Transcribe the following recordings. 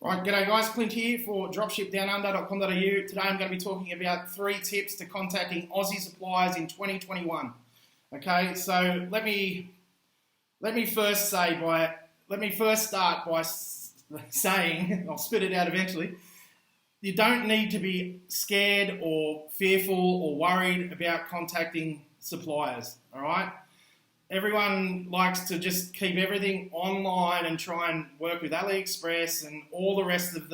Right, g'day guys, Klint here for dropshipdownunder.com.au. Today I'm going to be talking about 3 tips to contacting Aussie suppliers in 2021. Okay, so let me first start by saying, I'll spit it out eventually, you don't need to be scared or fearful or worried about contacting suppliers, all right? Everyone likes to just keep everything online and try and work with AliExpress and all the rest of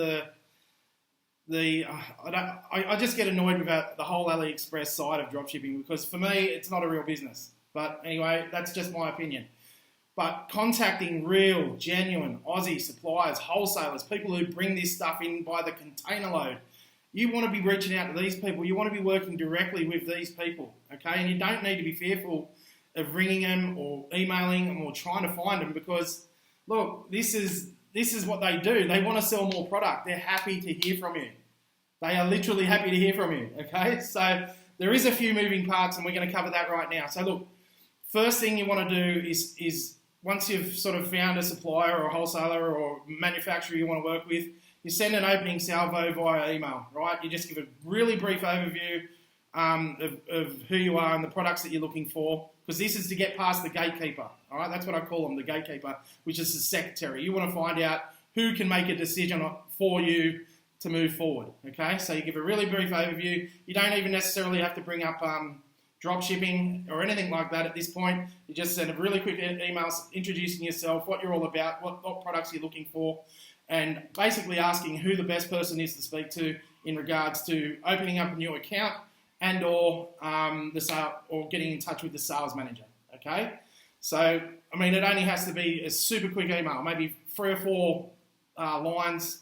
I just get annoyed with the whole AliExpress side of dropshipping because for me, it's not a real business. But anyway, that's just my opinion. But contacting real, genuine Aussie suppliers, wholesalers, people who bring this stuff in by the container load, you want to be reaching out to these people. You want to be working directly with these people, okay? And you don't need to be fearful of ringing them or emailing them or trying to find them because, look, this is what they do. They want to sell more product. They're happy to hear from you. They are literally happy to hear from you, okay? So there is a few moving parts and we're going to cover that right now. So look, first thing you want to do is once you've sort of found a supplier or a wholesaler or manufacturer you want to work with, you send an opening salvo via email, right? You just give a really brief overview of who you are and the products that you're looking for, because this is to get past the gatekeeper, all right? That's what I call them, the gatekeeper, which is the secretary. You want to find out who can make a decision for you to move forward, okay? So you give a really brief overview. You don't even necessarily have to bring up drop shipping or anything like that at this point. You just send a really quick email introducing yourself, what you're all about, what products you're looking for, and basically asking who the best person is to speak to in regards to opening up a new account and or getting in touch with the sales manager, okay? So, I mean, it only has to be a super quick email, maybe 3 or 4 lines,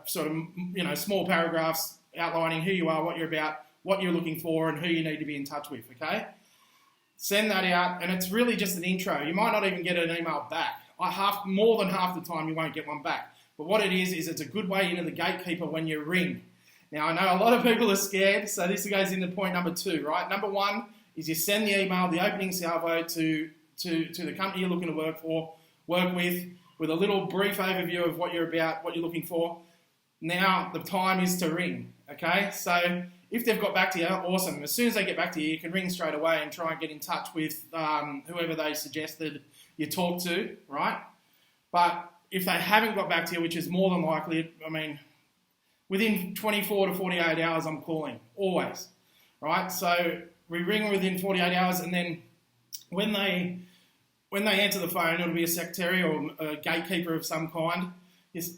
sort of, small paragraphs outlining who you are, what you're about, what you're looking for, and who you need to be in touch with, okay? Send that out, and it's really just an intro. You might not even get an email back. More than half the time, you won't get one back. But what it is it's a good way into the gatekeeper when you ring. Now, I know a lot of people are scared, so this goes into point number 2, right? Number 1 is you send the email, the opening salvo to the company you're looking to work with a little brief overview of what you're about, what you're looking for. Now, the time is to ring, okay? So if they've got back to you, awesome. As soon as they get back to you, you can ring straight away and try and get in touch with whoever they suggested you talk to, right? But if they haven't got back to you, which is more than likely, I mean, within 24 to 48 hours, I'm calling, always, right? So we ring within 48 hours, and then when they answer the phone, it'll be a secretary or a gatekeeper of some kind.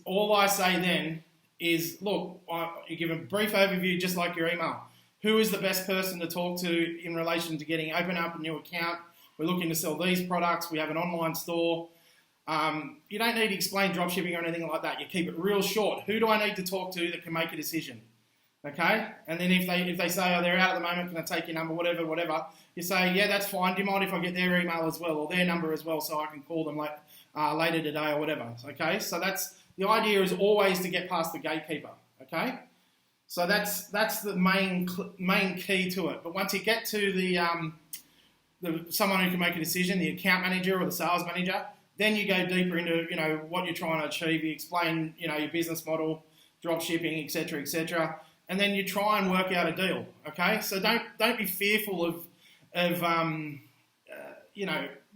All I say then is, look, you give a brief overview just like your email. Who is the best person to talk to in relation to open up a new account? We're looking to sell these products. We have an online store. You don't need to explain dropshipping or anything like that. You keep it real short. Who do I need to talk to that can make a decision? Okay? And then if they say, oh, they're out at the moment, can I take your number, whatever, you say, yeah, that's fine. Do you mind if I get their email as well or their number as well so I can call them later today or whatever? Okay? So the idea is always to get past the gatekeeper. Okay? So that's the main key to it. But once you get to someone who can make a decision, the account manager or the sales manager, then you go deeper into, what you're trying to achieve. You explain, your business model, drop shipping, etc., and then you try and work out a deal. Okay, so don't be fearful of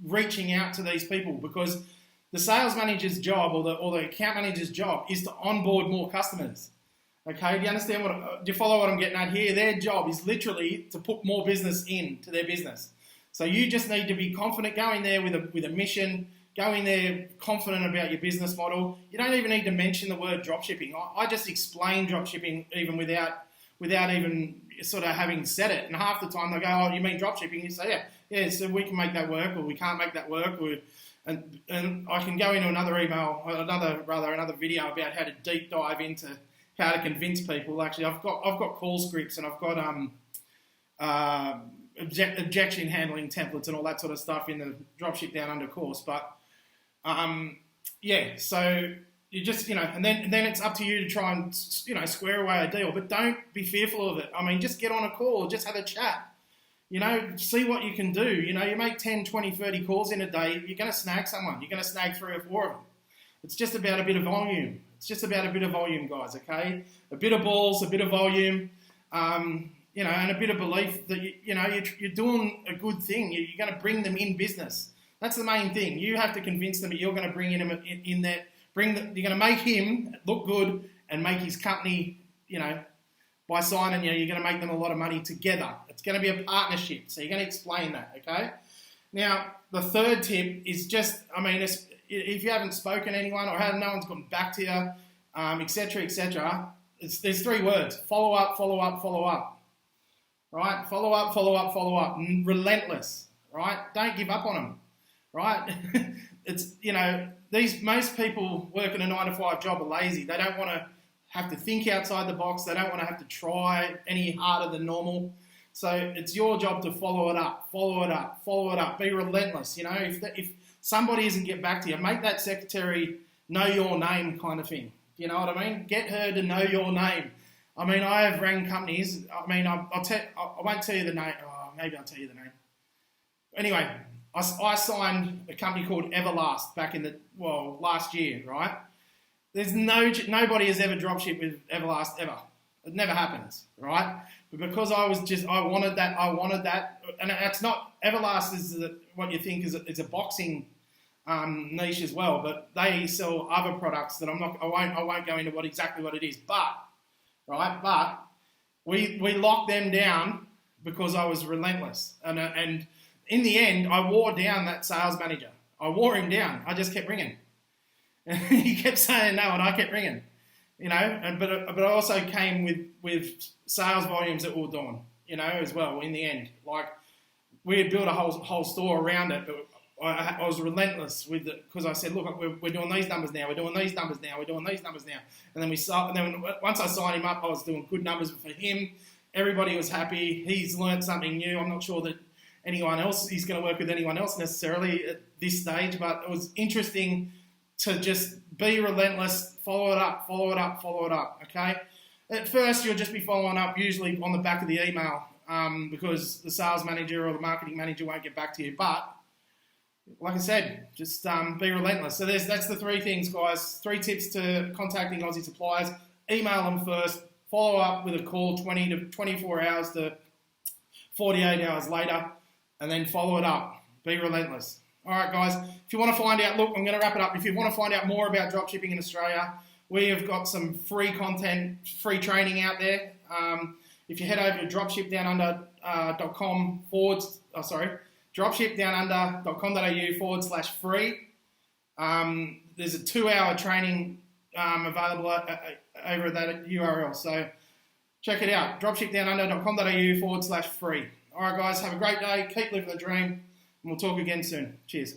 reaching out to these people, because the sales manager's job or the account manager's job is to onboard more customers. Okay, do you understand do you follow what I'm getting at here? Their job is literally to put more business into their business. So you just need to be confident, go in there with a mission. Go in there confident about your business model. You don't even need to mention the word dropshipping. I just explain dropshipping even without even sort of having said it. And half the time they go, oh, you mean dropshipping? You say, yeah, so we can make that work, or we can't make that work. And I can go into another video about how to deep dive into how to convince people. Actually, I've got call scripts, and I've got objection handling templates and all that sort of stuff in the Dropship Downunder course. But so you just, and then it's up to you to try and, square away a deal, but don't be fearful of it. I mean, just get on a call, just have a chat, see what you can do. You make 10, 20, 30 calls in a day, you're going to snag someone. You're going to snag 3 or 4 of them. It's just about a bit of volume. It's just about a bit of volume, guys, okay? A bit of balls, a bit of volume, you know, and a bit of belief that, you're doing a good thing. You're going to bring them in business. That's the main thing. You have to convince them that you're going to bring him in there, you're going to make him look good and make his company, by signing, you're going to make them a lot of money together. It's going to be a partnership. So you're going to explain that, okay? Now, the third tip is just, if you haven't spoken to anyone or no one's gotten back to you, etc., there's 3 words: follow up, follow up, follow up. Right? Follow up, follow up, follow up. Relentless. Right? Don't give up on them. Right? It's, most people working a 9 to 5 job are lazy. They don't want to have to think outside the box. They don't want to have to try any harder than normal. So it's your job to follow it up, follow it up, follow it up. Be relentless. If somebody doesn't get back to you, make that secretary know your name kind of thing. You know what I mean? Get her to know your name. I have rang companies. I won't tell you the name. Oh, maybe I'll tell you the name. Anyway, I signed a company called Everlast back in last year, right? There's nobody has ever dropshipped with Everlast ever. It never happens, right? But because I wanted that, and it's not, Everlast is what you think is a boxing niche as well, but they sell other products that I won't go into exactly what it is, but we locked them down because I was relentless, and in the end, I wore down that sales manager. I wore him down. I just kept ringing. And he kept saying no, and I kept ringing. But I also came with sales volumes that were doing, as well in the end. Like, we had built a whole store around it, but I was relentless with it because I said, look, we're doing these numbers now, we're doing these numbers now, we're doing these numbers now. And then once I signed him up, I was doing good numbers for him. Everybody was happy. He's learned something new. I'm not sure that he's going to work with anyone else necessarily at this stage, but it was interesting to just be relentless, follow it up, follow it up, follow it up, okay? At first, you'll just be following up usually on the back of the email because the sales manager or the marketing manager won't get back to you. But like I said, just be relentless. So that's the 3 things, guys. 3 tips to contacting Aussie suppliers. Email them first, follow up with a call 20 to 24 hours to 48 hours later, and then follow it up. Be relentless. All right, guys, if you want to find out, look, I'm going to wrap it up. If you want to find out more about dropshipping in Australia, we have got some free content, free training out there. If you head over to dropshipdownunder.com/free, there's a 2-hour training available over that URL. So check it out, dropshipdownunder.com.au/free. All right, guys, have a great day. Keep living the dream. And we'll talk again soon. Cheers.